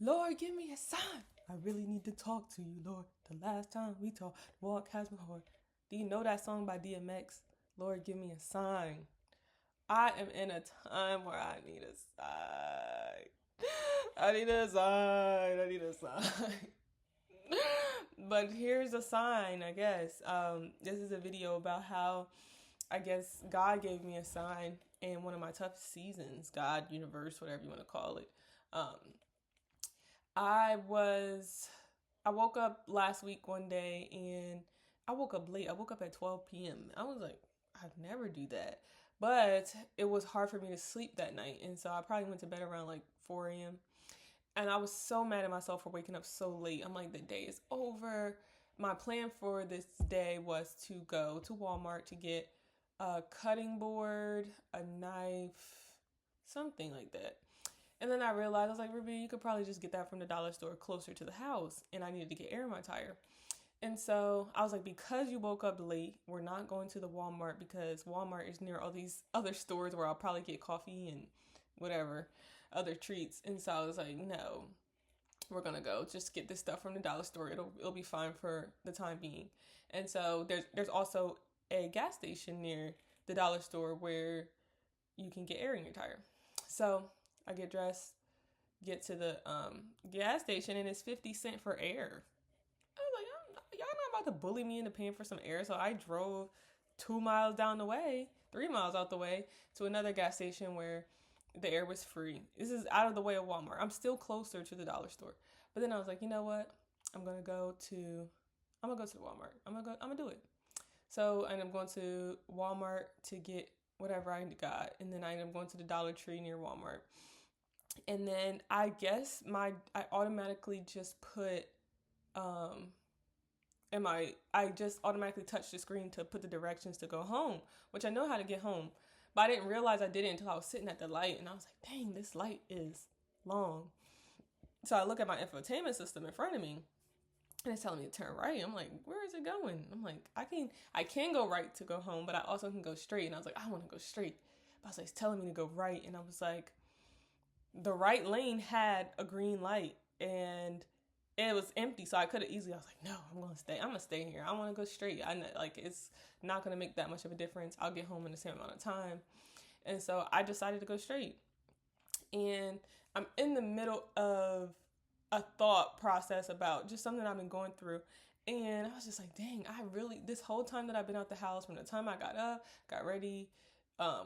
Lord, give me a sign. I really need to talk to you, Lord. The last time we talked, the walk has been hard. Do you know that song by DMX? Lord, give me a sign. I am in a time where I need a sign. I need a sign. I need a sign. But here's a sign, I guess. This is a video about how I guess God gave me a sign in one of my toughest seasons. God, universe, whatever you want to call it. Um, I was I woke up last week one day and I woke up late. I woke up at 12 p.m. I was like, I'd never do that. But it was hard for me to sleep that night. And so I probably went to bed around like 4 a.m. And I was so mad at myself for waking up so late. I'm like, the day is over. My plan for this day was to go to Walmart to get a cutting board, a knife, something like that. And then I realized, I was like, Ruby, you could probably just get that from the dollar store closer to the house. And I needed to get air in my tire. And so I was like, because you woke up late, we're not going to the Walmart because Walmart is near all these other stores where I'll probably get coffee and whatever, other treats. And so I was like, no, we're gonna go just get this stuff from the dollar store. It'll be fine for the time being. And so there's also a gas station near the dollar store where you can get air in your tire. So I get dressed, get to the gas station, and it's 50 cents for air. I was like, y'all not about to bully me into paying for some air. So I drove 2 miles down the way, 3 miles out the way, to another gas station where the air was free. This is out of the way of Walmart. I'm still closer to the dollar store. But then I was like, you know what? I'm gonna go to the Walmart. I'm gonna do it. So I ended up going to Walmart to get whatever I got. And then I ended up going to the Dollar Tree near Walmart. And then I guess I automatically just put I just automatically touched the screen to put the directions to go home, which I know how to get home. But I didn't realize I did it until I was sitting at the light and I was like, dang, this light is long. So I look at my infotainment system in front of me and it's telling me to turn right. I'm like, where is it going? I'm like, I can go right to go home, but I also can go straight. And I was like, I want to go straight. But I was like, it's telling me to go right. And I was like, the right lane had a green light and it was empty, so I could have easily. I was like, no, I'm gonna stay here. I want to go straight. I know, like, it's not gonna make that much of a difference. I'll get home in the same amount of time, and so I decided to go straight. And I'm in the middle of a thought process about just something I've been going through, and I was just like, dang, I really this whole time that I've been out the house, from the time I got up, got ready,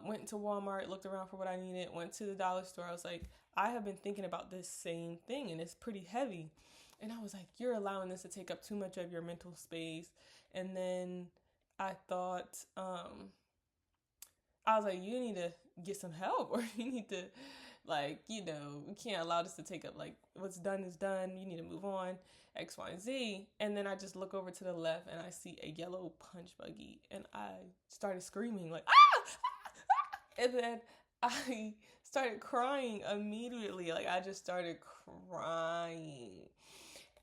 went to Walmart, looked around for what I needed, went to the dollar store. I was like, I have been thinking about this same thing, and it's pretty heavy. And I was like, you're allowing this to take up too much of your mental space. And then I thought, I was like, you need to get some help, or you need to, like, we can't allow this to take up, like, what's done is done. You need to move on, X, Y, and Z. And then I just look over to the left and I see a yellow punch buggy. And I started screaming, like, ah! Ah! And then I started crying immediately. Like, I just started crying.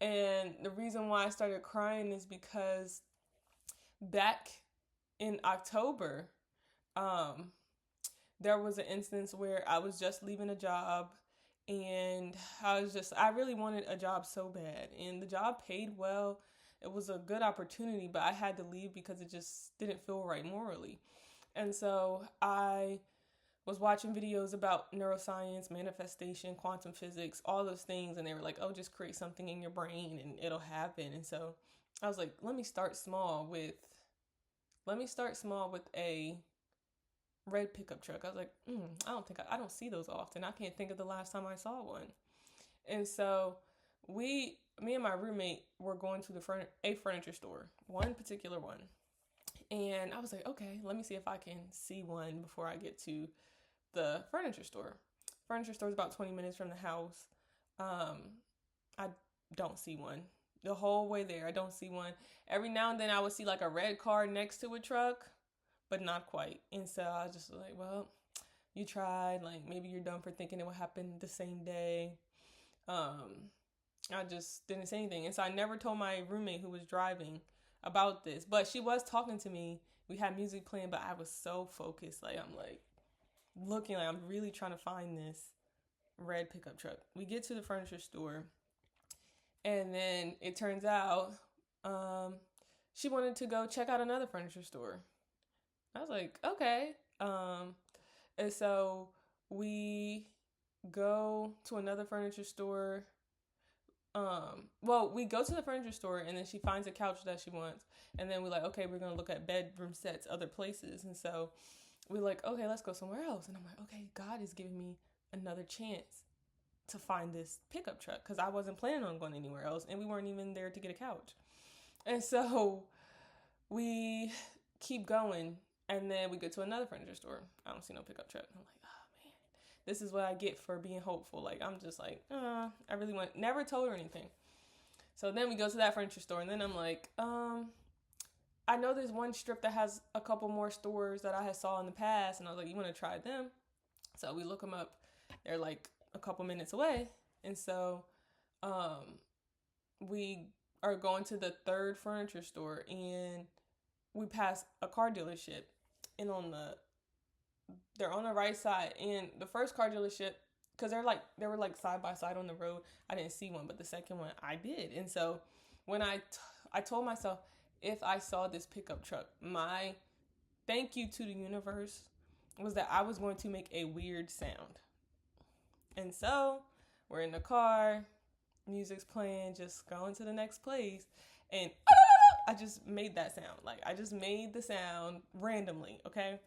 And the reason why I started crying is because back in October, um, there was an instance where I was just leaving a job and I really wanted a job so bad. And the job paid well. It was a good opportunity, but I had to leave because it just didn't feel right morally. And so I was watching videos about neuroscience, manifestation, quantum physics, all those things. And they were like, oh, just create something in your brain and it'll happen. And so I was like, let me start small with a red pickup truck. I was like, I don't see those often. I can't think of the last time I saw one. And so me and my roommate were going to a furniture store, one particular one. And I was like, okay, let me see if I can see one before I get to the furniture store. Furniture store is about 20 minutes from the house. I don't see one. The whole way there, I don't see one. Every now and then I would see like a red car next to a truck, but not quite. And so I was just like, well, you tried. Like, maybe you're done for thinking it would happen the same day. I just didn't say anything. And so I never told my roommate who was driving about this. But she was talking to me. We had music playing, but I was so focused. Like, I'm like looking, like I'm really trying to find this red pickup truck. We get to the furniture store, and then it turns out she wanted to go check out another furniture store. I was like, okay. And so we go to another furniture store. We go to the furniture store, and then she finds a couch that she wants, and then we're like, okay, we're gonna look at bedroom sets other places. And so we're like, okay, let's go somewhere else. And I'm like, okay, God is giving me another chance to find this pickup truck, because I wasn't planning on going anywhere else, and we weren't even there to get a couch. And so we keep going, and then we get to another furniture store. I don't see no pickup truck. I'm like, oh man, this is what I get for being hopeful. Like, I'm just like, I really want, never told her anything. So then we go to that furniture store, and then I'm like, I know there's one strip that has a couple more stores that I had saw in the past, and I was like, you want to try them? So we look them up. They're like a couple minutes away, and so we are going to the third furniture store, and we pass a car dealership, and they're on the right side, and the first car dealership, because they were like side by side on the road, I didn't see one, but the second one I did. And so when I told myself, if I saw this pickup truck, my thank you to the universe was that I was going to make a weird sound. And so we're in the car, music's playing, just going to the next place, and I just made that sound. Like, I just made the sound randomly, okay?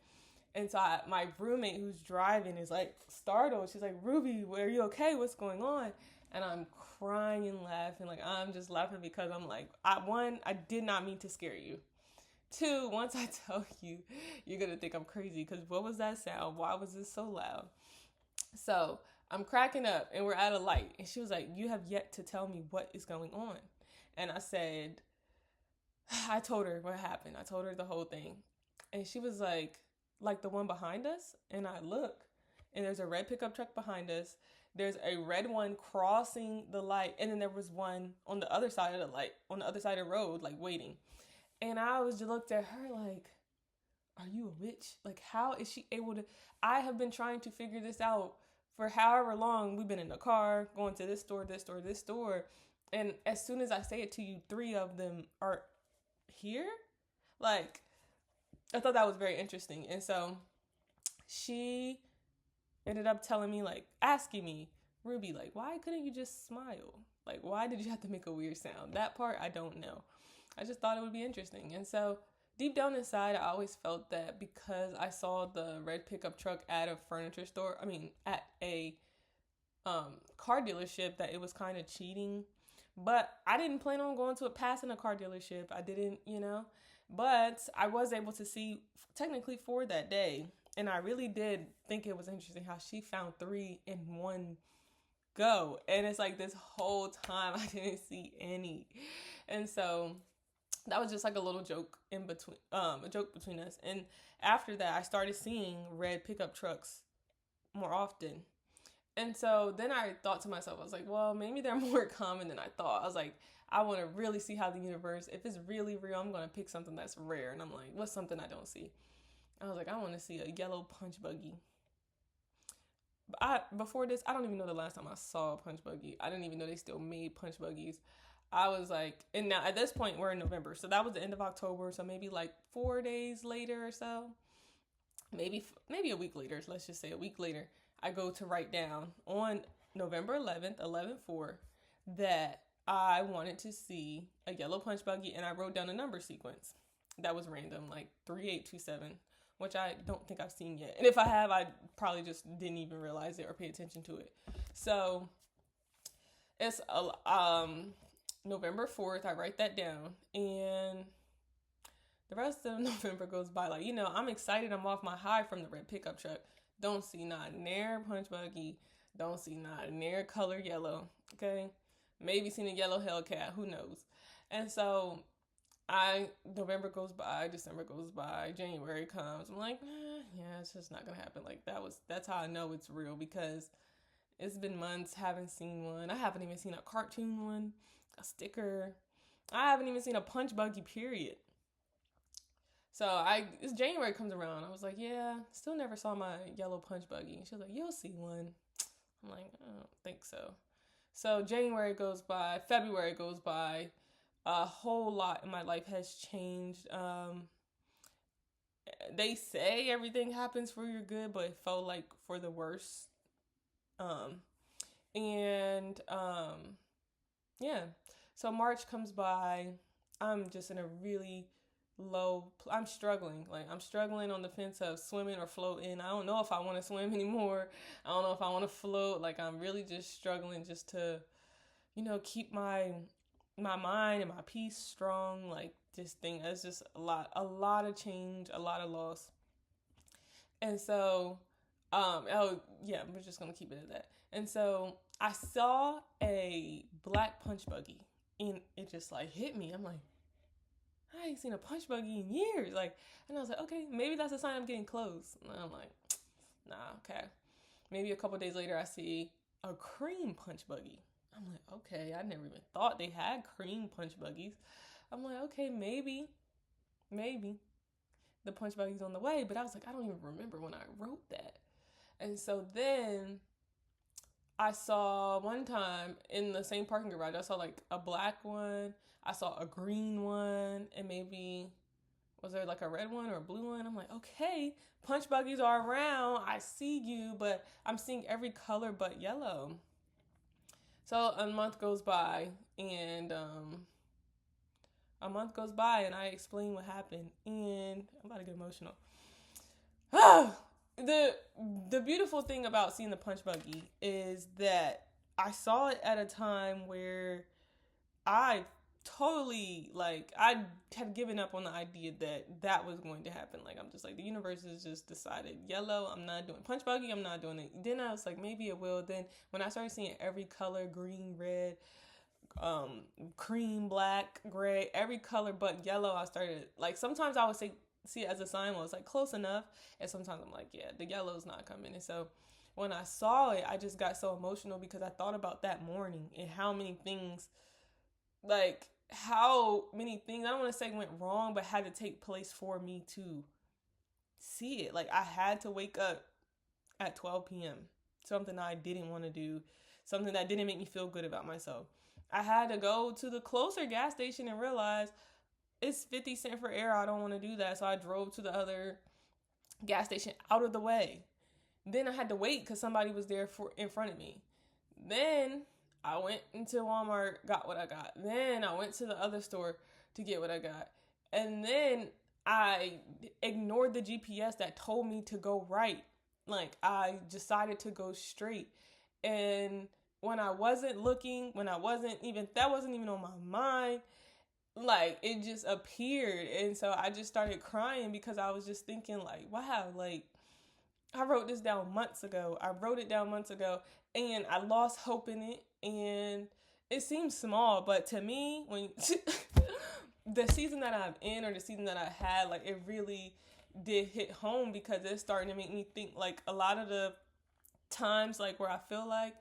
And so my roommate who's driving is like startled. She's like, Ruby, are you okay? What's going on? And I'm crying and laughing. Like, I'm just laughing because I'm like, I did not mean to scare you. Two, once I tell you, you're going to think I'm crazy, because what was that sound? Why was this so loud? So I'm cracking up, and we're at a light. And she was like, you have yet to tell me what is going on. And I said, I told her what happened. I told her the whole thing. And she was like the one behind us. And I look, and there's a red pickup truck behind us. There's a red one crossing the light. And then there was one on the other side of the light, on the other side of the road, like waiting. And I was just looked at her like, are you a witch? Like, how is she able to? I have been trying to figure this out for however long. We've been in the car, going to this store, this store, this store. And as soon as I say it to you, 3 of them are here. Like, I thought that was very interesting. And so she ended up telling me, like, asking me, Ruby, like, why couldn't you just smile? Like, why did you have to make a weird sound? That part, I don't know. I just thought it would be interesting. And so deep down inside, I always felt that because I saw the red pickup truck at a furniture store, at a car dealership, that it was kind of cheating. But I didn't plan on going to it passing a car dealership. I didn't, but I was able to see technically 4 that day. And I really did think it was interesting how she found 3 in one go. And it's like this whole time I didn't see any. And so that was just like a little joke in between, a joke between us. And after that, I started seeing red pickup trucks more often. And so then I thought to myself, I was like, well, maybe they're more common than I thought. I was like, I want to really see how the universe, if it's really real, I'm going to pick something that's rare. And I'm like, what's something I don't see? I was like, I want to see a yellow punch buggy. Before this, I don't even know the last time I saw a punch buggy. I didn't even know they still made punch buggies. I was like, and now at this point we're in November, so that was the end of October, so maybe like 4 days later or so, maybe a week later, let's just say a week later, I go to write down on November 11th, 11/4, that I wanted to see a yellow punch buggy, and I wrote down a number sequence that was random, like 3827, which I don't think I've seen yet, and if I have, I probably just didn't even realize it or pay attention to it. So it's November 4th, I write that down, and the rest of November goes by. Like, I'm excited. I'm off my high from the red pickup truck. Don't see not near punch buggy. Don't see not near color yellow. Okay? Maybe seen a yellow Hellcat. Who knows? And so November goes by, December goes by, January comes. I'm like, yeah, it's just not going to happen. Like, that's how I know it's real, because it's been months, haven't seen one. I haven't even seen a cartoon one, a sticker. I haven't even seen a punch buggy, period. So this January comes around. I was like, yeah, still never saw my yellow punch buggy. She was like, you'll see one. I'm like, I don't think so. So January goes by, February goes by. A whole lot in my life has changed. They say everything happens for your good, but it felt like for the worse. Um, and yeah. So March comes by. I'm just in a really I'm struggling. Like, I'm struggling on the fence of swimming or floating. I don't know if I want to swim anymore. I don't know if I want to float. Like, I'm really just struggling just to, keep my mind and my peace strong. Like, this thing is just a lot of change, a lot of loss. And so, oh yeah, we're just gonna keep it at that. And so I saw a black punch buggy, and it just like hit me. I'm like, I ain't seen a punch buggy in years. Like, and I was like, okay, maybe that's a sign I'm getting close. And I'm like, nah, okay. Maybe a couple days later, I see a cream punch buggy. I'm like, okay, I never even thought they had cream punch buggies. I'm like, okay, maybe the punch buggy's on the way. But I was like, I don't even remember when I wrote that. And so then I saw one time in the same parking garage, I saw like a black one, I saw a green one, and maybe was there like a red one or a blue one? I'm like, okay, punch buggies are around. I see you, but I'm seeing every color but yellow. So a month goes by, and I explain what happened, and I'm about to get emotional. the beautiful thing about seeing the punch buggy is that I saw it at a time where I totally, like, I had given up on the idea that was going to happen. Like, I'm just like, the universe has just decided yellow, I'm not doing punch buggy, I'm not doing it. Then I was like, maybe it will. Then when I started seeing every color, green, red, cream, black, gray, every color but yellow, I started, like, sometimes I would see it as a sign where it's like close enough, and sometimes I'm like, yeah, the yellow's not coming. And so when I saw it, I just got so emotional because I thought about that morning and how many things, I don't want to say went wrong, but had to take place for me to see it. Like, I had to wake up at 12 p.m., something I didn't want to do, something that didn't make me feel good about myself. I had to go to the closer gas station and realize it's 50 cents for air. I don't want to do that. So I drove to the other gas station out of the way. Then I had to wait because somebody was there in front of me. Then I went into Walmart, got what I got. Then I went to the other store to get what I got. And then I ignored the GPS that told me to go right. Like, I decided to go straight. And when I wasn't looking, that wasn't even on my mind, like, it just appeared. And so I just started crying because I was just thinking, like, wow, like, I wrote this down months ago. I wrote it down months ago, and I lost hope in it. And it seems small, but to me, when the season that I'm in, or the season that I had, like, it really did hit home because it's starting to make me think, like, a lot of the times, like, where I feel like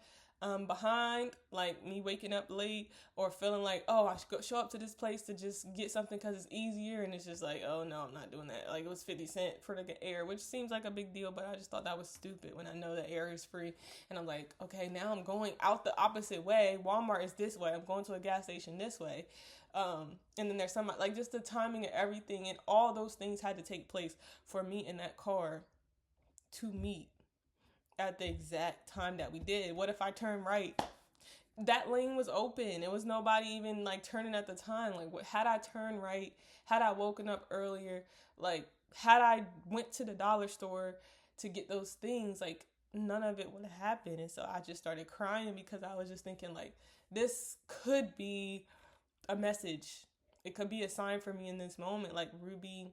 behind, like me waking up late or feeling like, oh, I should go show up to this place to just get something because it's easier, and it's just like, oh no, I'm not doing that. Like, it was 50 cents for the air, which seems like a big deal, but I just thought that was stupid when I know that air is free. And I'm like, okay, now I'm going out the opposite way. Walmart is this way, I'm going to a gas station this way. And then there's some, like, just the timing of everything, and all those things had to take place for me in that car to meet at the exact time that we did. What if I turned right? That lane was open. It was nobody even, like, turning at the time. Like, had I turned right, had I woken up earlier, like, had I went to the dollar store to get those things, like, none of it would have happened. And so I just started crying because I was just thinking, like, this could be a message. It could be a sign for me in this moment. Like, Ruby,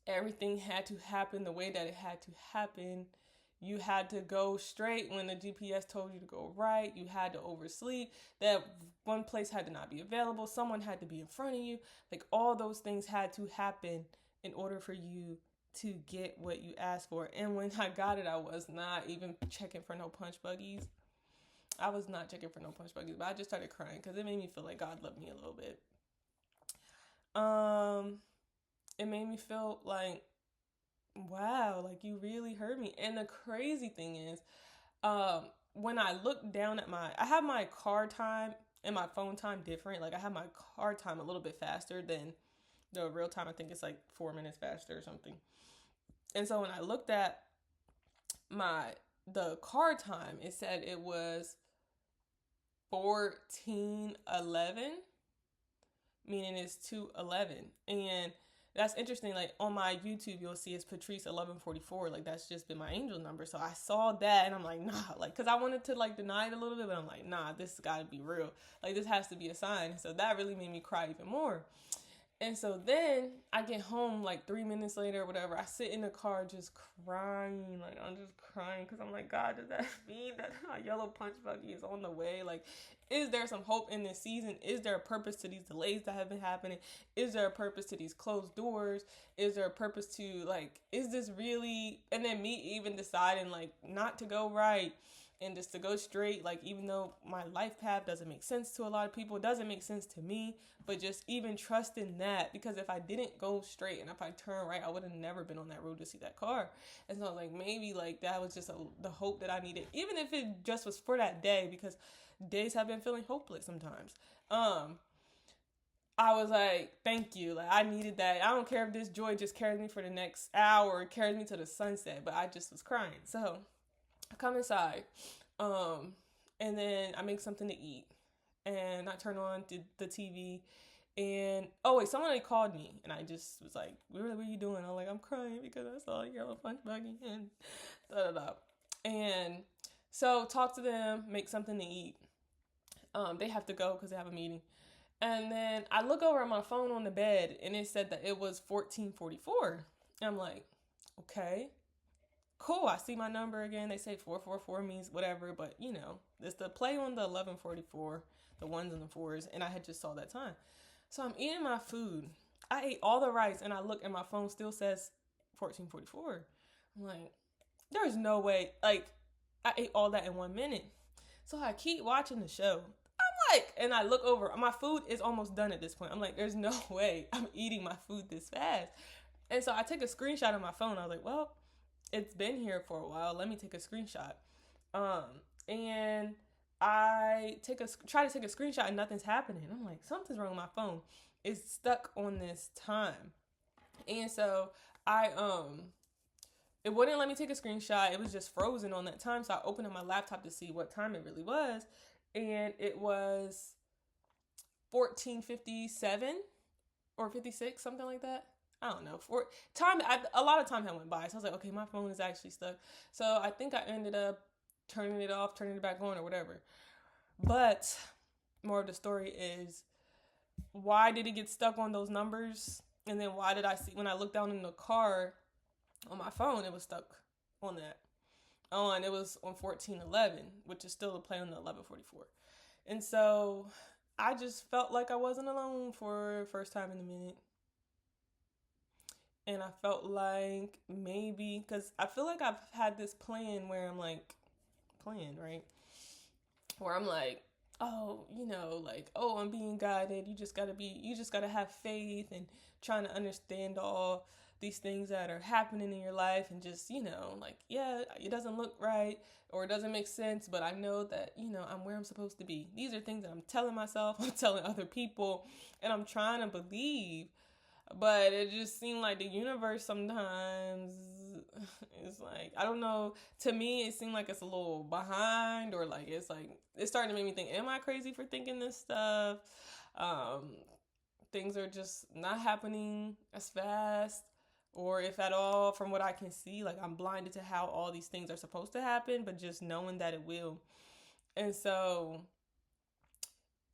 everything had to happen the way that it had to happen. You had to go straight when the GPS told you to go right. You had to oversleep. That one place had to not be available. Someone had to be in front of you. Like, all those things had to happen in order for you to get what you asked for. And when I got it, I was not even checking for no punch buggies. I was not checking for no punch buggies, but I just started crying because it made me feel like God loved me a little bit. It made me feel like, wow, like, you really heard me. And the crazy thing is, When I look down at I have my car time and my phone time different. Like I have my car time a little bit faster than the real time. I think it's like 4 minutes faster or something. And so when I looked at the car time, it said it was 14:11, meaning it's 2:11. And that's interesting. Like on my YouTube, you'll see it's Patrice 1144. Like that's just been my angel number. So I saw that and I'm like, nah, like, cause I wanted to like deny it a little bit, but I'm like, nah, this has got to be real. Like this has to be a sign. So that really made me cry even more. And so then I get home like 3 minutes later or whatever. I sit in the car just crying. Like I'm just crying because I'm like, God, does that mean that my yellow punch buggy is on the way? Like, is there some hope in this season? Is there a purpose to these delays that have been happening? Is there a purpose to these closed doors? Is there a purpose to like, is this really? And then me even deciding like not to go right and just to go straight, like even though my life path doesn't make sense to a lot of people, it doesn't make sense to me, but just even trusting that, because if I didn't go straight and if I turned right, I would have never been on that road to see that car. And so like maybe like that was just the hope that I needed, even if it just was for that day, because days have been feeling hopeless sometimes. I was like, thank you. Like I needed that. I don't care if this joy just carries me for the next hour or carries me to the sunset, but I just was crying. So I come inside, and then I make something to eat, and I turn on the TV, and oh wait, somebody called me, and I just was like, what are you doing? I'm like, I'm crying because I saw Yellow Punch Buggy, and da da da. And so talk to them, make something to eat. They have to go because they have a meeting. And then I look over at my phone on the bed, and it said that it was 14:44. I'm like, okay. Cool, I see my number again. They say 444 means whatever, but you know, it's the play on the 1144, the ones and the fours, and I had just saw that time. So I'm eating my food. I ate all the rice, and I look, and my phone still says 14:44. I'm like, there's no way. Like, I ate all that in 1 minute. So I keep watching the show. I'm like, and I look over. My food is almost done at this point. I'm like, there's no way I'm eating my food this fast. And so I take a screenshot of my phone. I was like, well, it's been here for a while. Let me take a screenshot. And I try to take a screenshot and nothing's happening. I'm like, something's wrong with my phone. It's stuck on this time. And so it wouldn't let me take a screenshot. It was just frozen on that time. So I opened up my laptop to see what time it really was. And it was 14:57 or 56, something like that. I don't know. A lot of time had went by. So I was like, okay, my phone is actually stuck. So I think I ended up turning it off, turning it back on or whatever. But more of the story is, why did it get stuck on those numbers? And then why did I see, when I looked down in the car on my phone, it was stuck on that. And it was on 14:11, which is still a play on the 11:44. And so I just felt like I wasn't alone for first time in a minute. And I felt like maybe, because I feel like I've had this plan where I'm like, right? Where I'm like, oh, like, oh, I'm being guided. You just gotta have faith and trying to understand all these things that are happening in your life, and just, like, yeah, it doesn't look right or it doesn't make sense, but I know that, I'm where I'm supposed to be. These are things that I'm telling myself, I'm telling other people, and I'm trying to believe. But it just seemed like the universe sometimes is like, I don't know. To me, it seemed like it's a little behind, or like it's starting to make me think, am I crazy for thinking this stuff? Things are just not happening as fast, or if at all, from what I can see. Like I'm blinded to how all these things are supposed to happen, but just knowing that it will. And so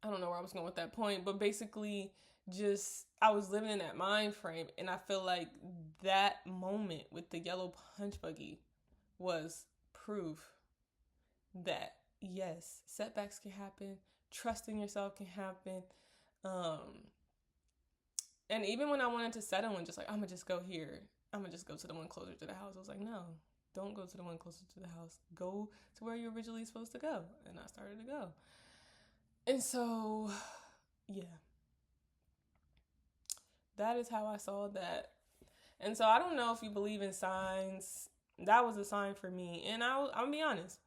I don't know where I was going with that point, but basically just I was living in that mind frame, and I feel like that moment with the yellow punch buggy was proof that yes, setbacks can happen, trusting yourself can happen. And even when I wanted to settle and just like, I'm gonna just go here, I'm gonna just go to the one closer to the house, I was like, no, don't go to the one closer to the house, go to where you're originally supposed to go. And I started to go. And so yeah, that is how I saw that. And so I don't know if you believe in signs. That was a sign for me. And I'll be honest.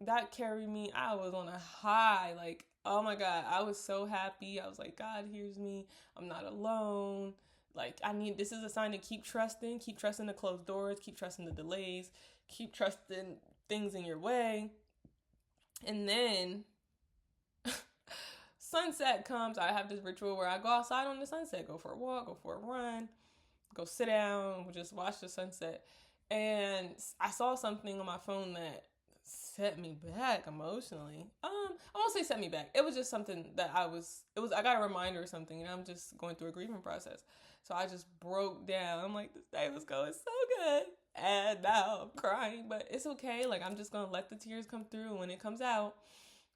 that carried me. I was on a high. Like, oh my God, I was so happy. I was like, God hears me. I'm not alone. Like, this is a sign to keep trusting the closed doors, keep trusting the delays, keep trusting things in your way. And then sunset comes. I have this ritual where I go outside on the sunset, go for a walk, go for a run, go sit down, just watch the sunset. And I saw something on my phone that set me back emotionally. I won't say set me back. It was just something that I got a reminder or something, and I'm just going through a grieving process. So I just broke down. I'm like, this day was going so good. And now I'm crying, but it's okay. Like, I'm just going to let the tears come through. When it comes out,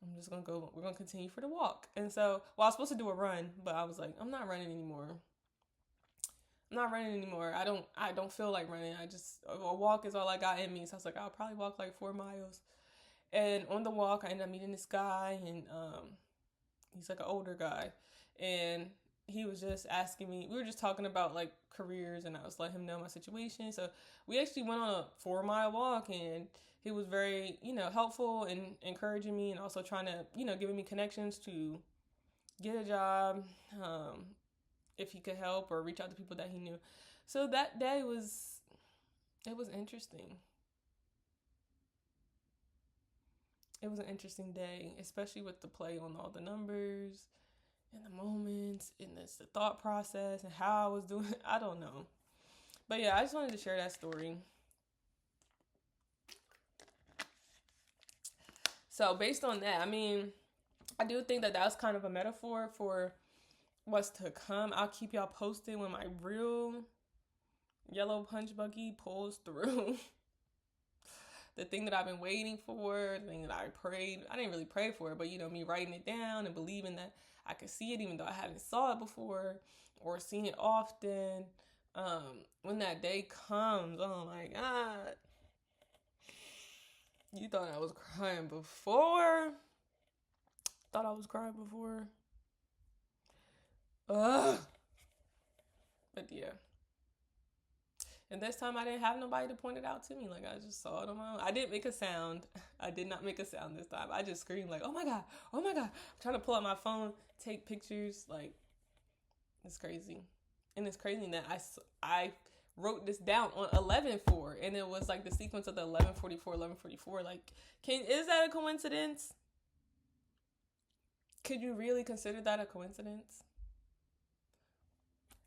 I'm just going to go, we're going to continue for the walk. And so, I was supposed to do a run, but I was like, I'm not running anymore. I don't feel like running. A walk is all I got in me. So I was like, I'll probably walk like 4 miles. And on the walk, I ended up meeting this guy, and he's like an older guy. And he was just asking me, we were just talking about like careers, and I was letting him know my situation. So we actually went on a 4-mile walk, and he was very, helpful and encouraging me, and also trying to, giving me connections to get a job, if he could help or reach out to people that he knew. So that day it was interesting. It was an interesting day, especially with the play on all the numbers and the moments and the thought process and how I was doing. I don't know. But yeah, I just wanted to share that story. So based on that, I do think that was kind of a metaphor for what's to come. I'll keep y'all posted when my real yellow punch buggy pulls through. The thing that I've been waiting for, the thing that I prayed. I didn't really pray for it, but me writing it down and believing that I could see it even though I haven't saw it before or seen it often. When that day comes, oh my God. You thought I was crying before? Thought I was crying before? Ugh. But yeah. And this time I didn't have nobody to point it out to me. Like, I just saw it on my own. I didn't make a sound. I did not make a sound this time. I just screamed like, oh my God. I'm trying to pull out my phone, take pictures. Like, it's crazy. And it's crazy that I wrote this down on 11/4. And it was like the sequence of the 11:44. Like, is that a coincidence? Could you really consider that a coincidence?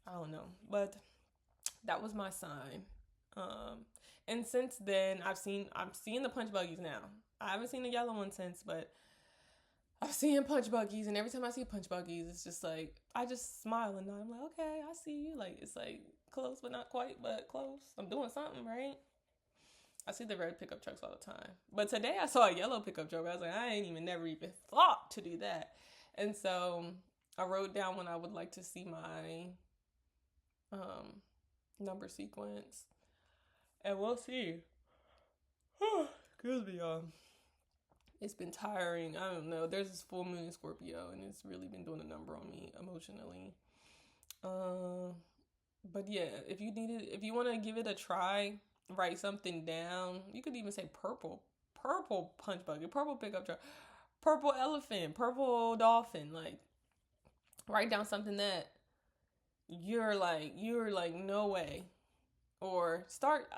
I don't know. But that was my sign. And since then, I'm seeing the punch buggies now. I haven't seen the yellow one since, but I've seen punch buggies, and every time I see punch buggies, it's just like, I just smile and I'm like, okay, I see you. Like, it's like close, but not quite, but close. I'm doing something, right? I see the red pickup trucks all the time. But today I saw a yellow pickup truck. I was like, I ain't never even thought to do that. And so I wrote down when I would like to see my number sequence, and we'll see. Excuse me, y'all. It's been tiring. I don't know. There's this full moon in Scorpio, and it's really been doing a number on me emotionally. But yeah, if you want to give it a try, write something down. You could even say purple punch buggy, purple pickup truck, purple elephant, purple dolphin. Like, write down something that you're like, no way. Or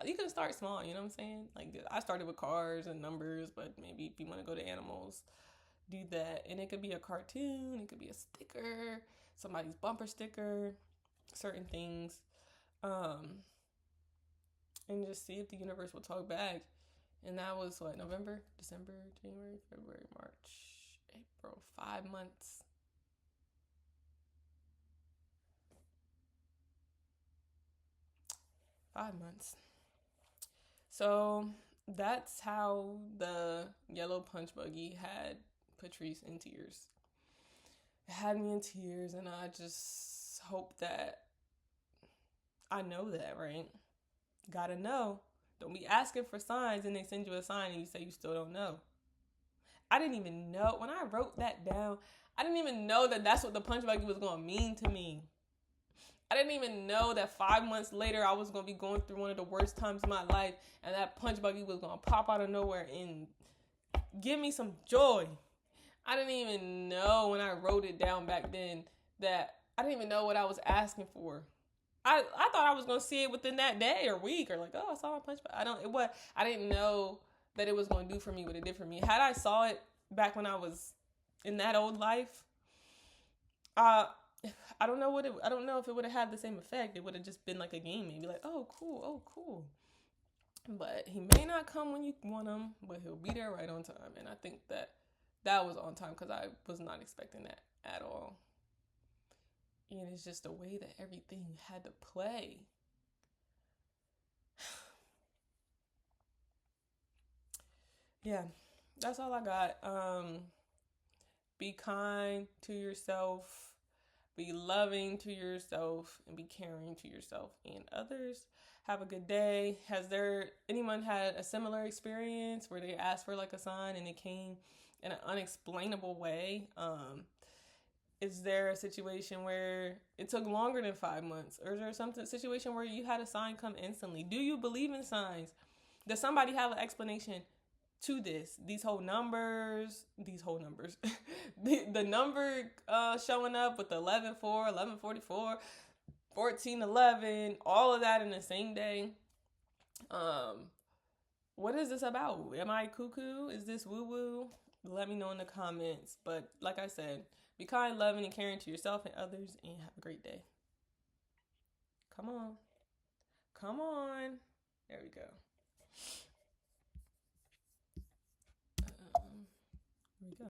you can start small, you know what I'm saying? Like, I started with cars and numbers, but maybe if you want to go to animals, do that. And it could be a cartoon, it could be a sticker, somebody's bumper sticker, certain things. And just see if the universe will talk back. And that was November, December, January, February, March, April, 5 months. So that's how the yellow punch buggy had Patrice in tears. It had me in tears, and I just hope that I know that, right? Gotta know. Don't be asking for signs and they send you a sign and you say you still don't know. I didn't even know. When I wrote that down, I didn't even know that that's what the punch buggy was going to mean to me. I didn't even know that 5 months later I was going to be going through one of the worst times of my life, and that punch buggy was going to pop out of nowhere and give me some joy. I didn't even know when I wrote it down back then that I didn't even know what I was asking for. I thought I was gonna see it within that day or week, or like, oh, I saw my punch. But I didn't know that it was gonna do for me what it did for me. Had I saw it back when I was in that old life, uh I don't know I don't know if it would have had the same effect. It would have just been like a game, maybe like, oh cool. But he may not come when you want him, but he'll be there right on time. And I think that was on time because I was not expecting that at all. And it's just the way that everything had to play. Yeah, that's all I got. Be kind to yourself, be loving to yourself, and be caring to yourself and others. Have a good day. Has there anyone had a similar experience where they asked for like a sign and it came in an unexplainable way? Is there a situation where it took longer than 5 months, or is there something situation where you had a sign come instantly? Do you believe in signs? Does somebody have an explanation to this? These whole numbers, the number showing up with 11-4, 11-44, 14-11, all of that in the same day. What is this about? Am I cuckoo? Is this woo woo? Let me know in the comments. But like I said, be kind, loving, and caring to yourself and others, and have a great day. Come on. Come on. There we go. There we go.